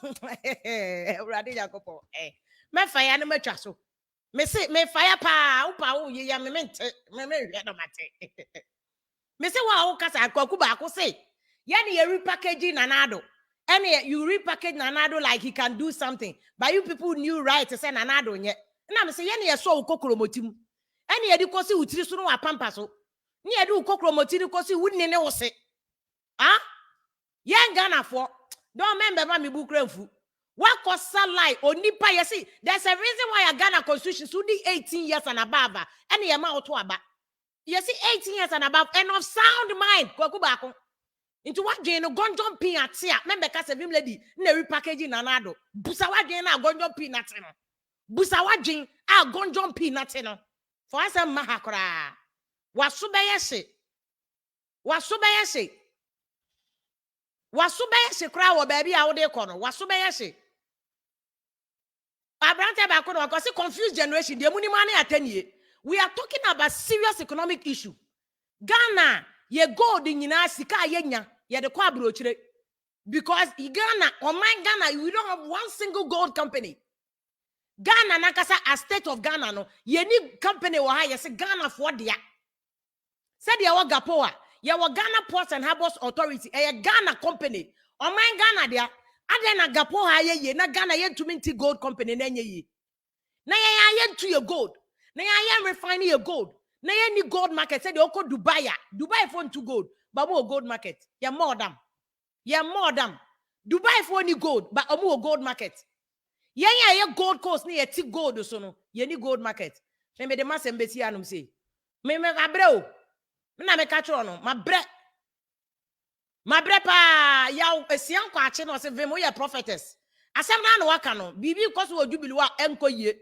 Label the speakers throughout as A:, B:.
A: Urade Jacopo. Me fire no matwa so. Me say me fire pa upa wo ye ya me mente me hwe no mate. Me say wa wo kasa akwaku ba ko say ye na ye repackaging Nanado. And you repackage Nanado like he can do something. But you people knew right to say Nanado nye. Na me say ye na ye so ukokromotim. And ye di kosi utiri so no wa pampa so. Ni ye di ukokromotiri kosi wudne ne wo se. Ah? Ye Ghana for don't remember ma me bukrenfu. What cost lie onipa you see there's a reason why a Ghana constitution should be 18 years and above and the amount to aba. You see 18 years and above and of sound mind kwaku bako. Into what Jane gonjon pin at here. Remember case vim lady na repackaging Nanado. Busa wa Jane na gonjon pin at no. Busa wa Jane a gonjon pin at no. For us mahakra. Wasubeyese. Wasubeyese. Wasubeyese kra wo baby a wo de kono. Wasubeyese. Abrante ba kono because confused generation de muni mane atenie. We are talking about serious economic issue. Ghana ye gold nyina sika yenya ye de kwa abrochire because Ghana or my Ghana we don't have one single gold company. Ghana nakasa a state of Ghana no ye ni company wo ha ye se Ghana for dia said ye wo Gapoa ye wo Ghana Ports and Harbors Authority e Ghana company or my Ghana dia ade na Gapoa ye na Ghana ye ntumi gold company na nye ye na ye ntu ye gold na ye refining ye gold. Na any gold market said they oko Dubai. Dubai for to gold, but more gold market. Ya more them. Dubai for any gold, but more gold market. Ya gold coast ni eti gold so no. Ye ni gold market. Me the mass embassy anum say. Me abreo. Me na me catch no. Ma bre pa ya esian kwa ache no se vemo ye prophetess. Asem na no waka no. Bibi because we jubili wa enko ye.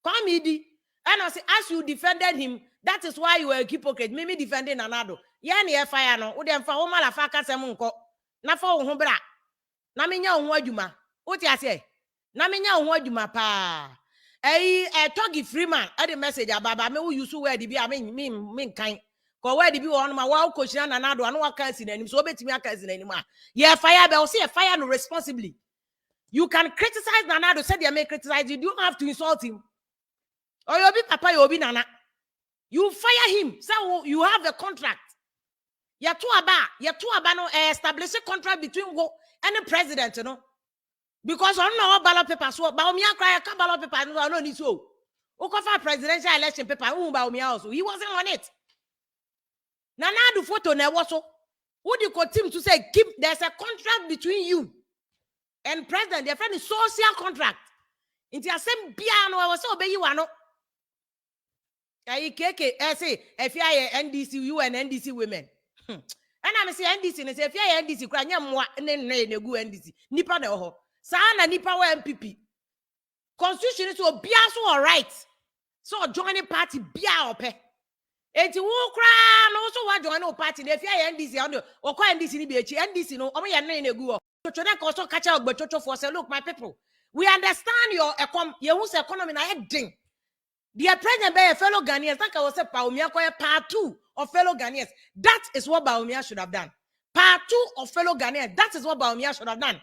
A: Come idi. And I say, as you defended him, that is why you were a hypocrite. Mimi defending Nanado. Yani fire no. Udem fa homa la fa kase munko. Na fa ho bra. Na menya ho adwuma. Oti ase. Na menya ho adwuma pa. Togi Freeman. The message ababa me who use word bi me kan. Ko word bi won ma wa ko shina Nanado anu aka si nanim. So obetimi aka si nanim a. Ye fire be o say fire no responsibly. You can criticize Nanado, say they may criticize you. You don't have to insult him. Or you be papa, you be nana. You fire him. So you have a contract. You two aba no establish a contract between and the president, you know. Because I don't know ballot paper so ba omi akra ka ballot paper no need so. Okofa presidential election paper ba omi also. He wasn't on it. Nana do photo na so. Who the team to say keep there's a contract between you and president. Their friend is social contract. Into the same piano I was so obey you ano. Keke say Afia NDC you and NDC women. And I'm say NDC ne say Afia NDC kra nya mwa ne gu NDC. Nipa na ho. Sa na nipa wa MPP. Constitution is so bia so all right. So join party bia ope. Enti wo kra no so wa join no party na Afia NDC on o kwa NDC ni bi echi NDC no omo ye ne gu o. Chocho na ko so kacha ogbechocho for say look my people. We understand your economy na heading. Dear president by a fellow Ghanaians, like I was saying, part 2 of fellow Ghanaians. That is what Bawumia should have done. Part 2 of fellow Ghanaians. That is what Bawumia should have done.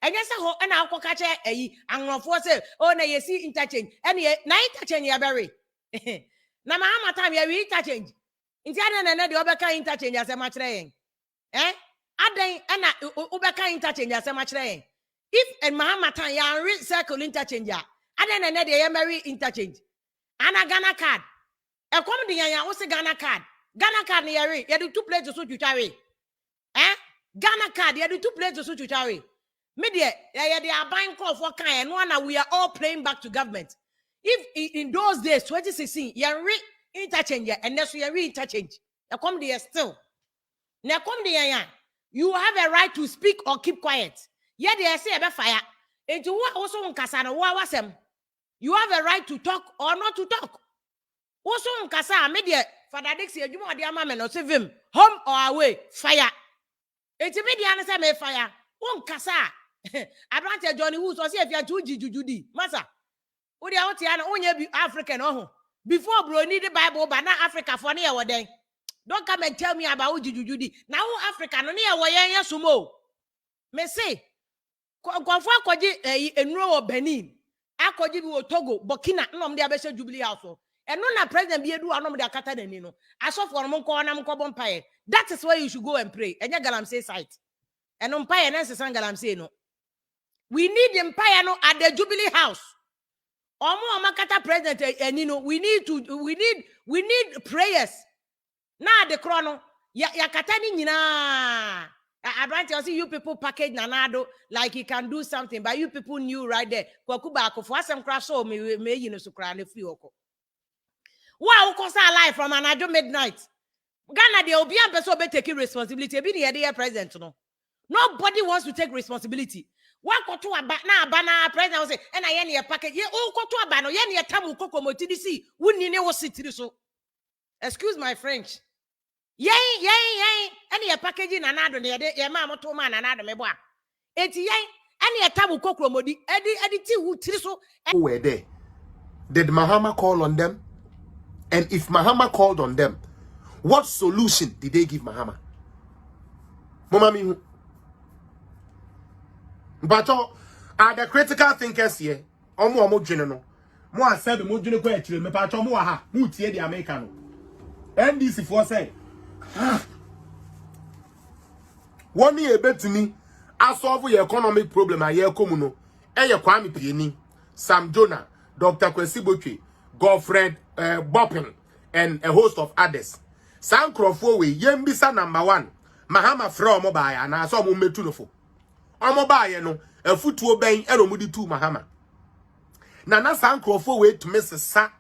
A: And yes, and I'll catch a and say, oh, na you see interchange. And ye na interchange ya berry. Na mahama time ya interchange. Intiana na the obeka interchange as a match laying. Aden and ubeka interchange as a match laying. If and mahama time ya circle interchange ya. Aden and the marry interchange. Ana Ghana card. E come the yan wo se Ghana card. Ghana card ni yare. You do 2 places so twitware. Ghana card you do 2 places so twitware. Me dey they are buying call for kan no na we are all playing back to government. If in those days 2016 you interchange and next you interchange. You come there still. Now come there yan. You have a right to speak or keep quiet. Yeah they say about fire. Into what also on kasana wa wasem. You have a right to talk or not to talk. Also, Kasa, media, Father Dixie, you want the amendment or save him, home or away, fire. It's a media answer, may fire. One Kasa. I want Johnny Woods or see if you are Judy, Massa. Would you out here only be African? Oh, before bro, need the Bible, but not Africa for near what day. Don't come and tell me about Judy. Now, Africa, no near Wayanya Sumo. May say, Kwafo akoji enuro Benin. Akoji bi Togo, Burkina, nom de abese Jubilee House. And no na president be do anom de akata nani no. Aso for mo ko na mo ko bompae. That is where you should go and pray. Enya galamsey site. And umpire na sesan galamsey no. We need empire no at the Jubilee House. Omo amakata president enino. We need prayers. Na the chrono ya katani nyina. I see you people package Nanado like he can do something, but you people knew right there. Akufo crash so me you know sukra ne free oko. Wow, kosa alive from an Addo midnight. Ghana they obi person be taking responsibility. Be the president no. Nobody wants to take responsibility. One koto aba na aba na president will say, "And I any package. Ye o koto aba no ye ne tamu koko motidisi. Wuni ne wo sitiri so." Excuse my French. Yay, any a packaging another near the mamma to man another meboa. Eti yay, any a tabu cokromodi, Eddie who triso.
B: Who were there? Did Mahama call on them? And if Mahama called on them, what solution did they give Mahama? Mommy, but are the critical thinkers here? Omo general. More said the Mujino question, me pacho mo ha, mutie the Americano. NDC for say. One year bet to me, I solve your economic problem a year communo, and your Kwame Pieni, Sam Jonah, Dr. Kwesi Godfred Bopping, and a host of others. Sam Crawford, Yembisa #1, Mahama Fra Mobile, and I saw Mumetunofo. On mobile, no, a foot to obey, and Omudi 2 Mahama. Nana Sam Crawford to Mrs. Sa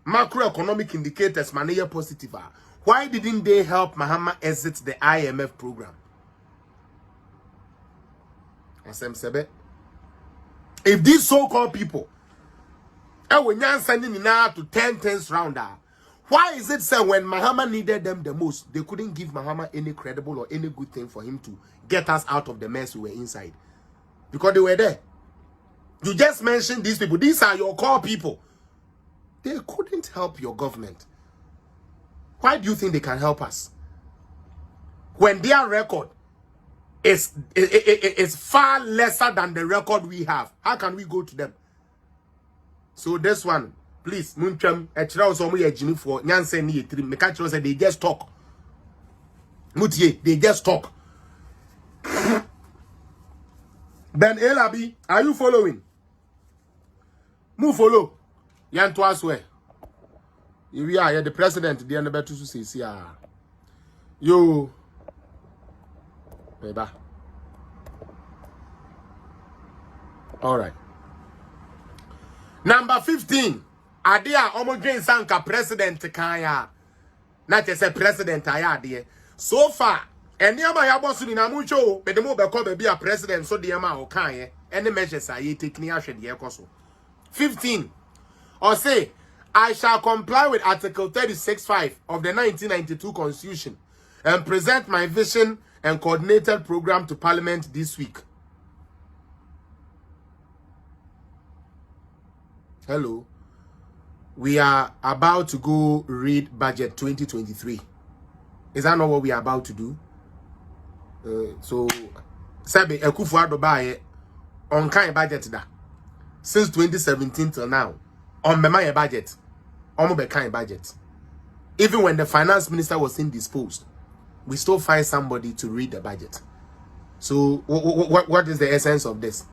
B: macroeconomic indicators, mania positive. Why didn't they help Mahama exit the IMF program? If these so-called people when you're sending now to 10 things round, why is it so when Mahama needed them the most, they couldn't give Mahama any credible or any good thing for him to get us out of the mess we were inside? Because they were there. You just mentioned these people. These are your core people. They couldn't help your government. Why do you think they can help us? When their record is far lesser than the record we have, how can we go to them? So this one, please, Muncham, Agyimiefuo, Nyanse ni etrim, Mekacho said they just talk. Mutie, they just talk. Ben Elabi, are you following? Move follow. Yan to us where? We are the president, the end to say, yo, baby. All right. Number 15. Adia Omojin Sanka president Kaya. Not just a president, I so far, and near my boss in Amucho, but the mobile come be a president, so the amount of Kaya, and the measures I take near the Ecoso. 15. Or say, I shall comply with Article 36(5) of the 1992 Constitution and present my vision and coordinated program to Parliament this week. Hello. We are about to go read Budget 2023. Is that not what we are about to do? So, Sabe Akufo Addo on kind budget da. Since 2017 till now. On my budget. On my kind budget. Even when the finance minister was indisposed, we still find somebody to read the budget. So what is the essence of this?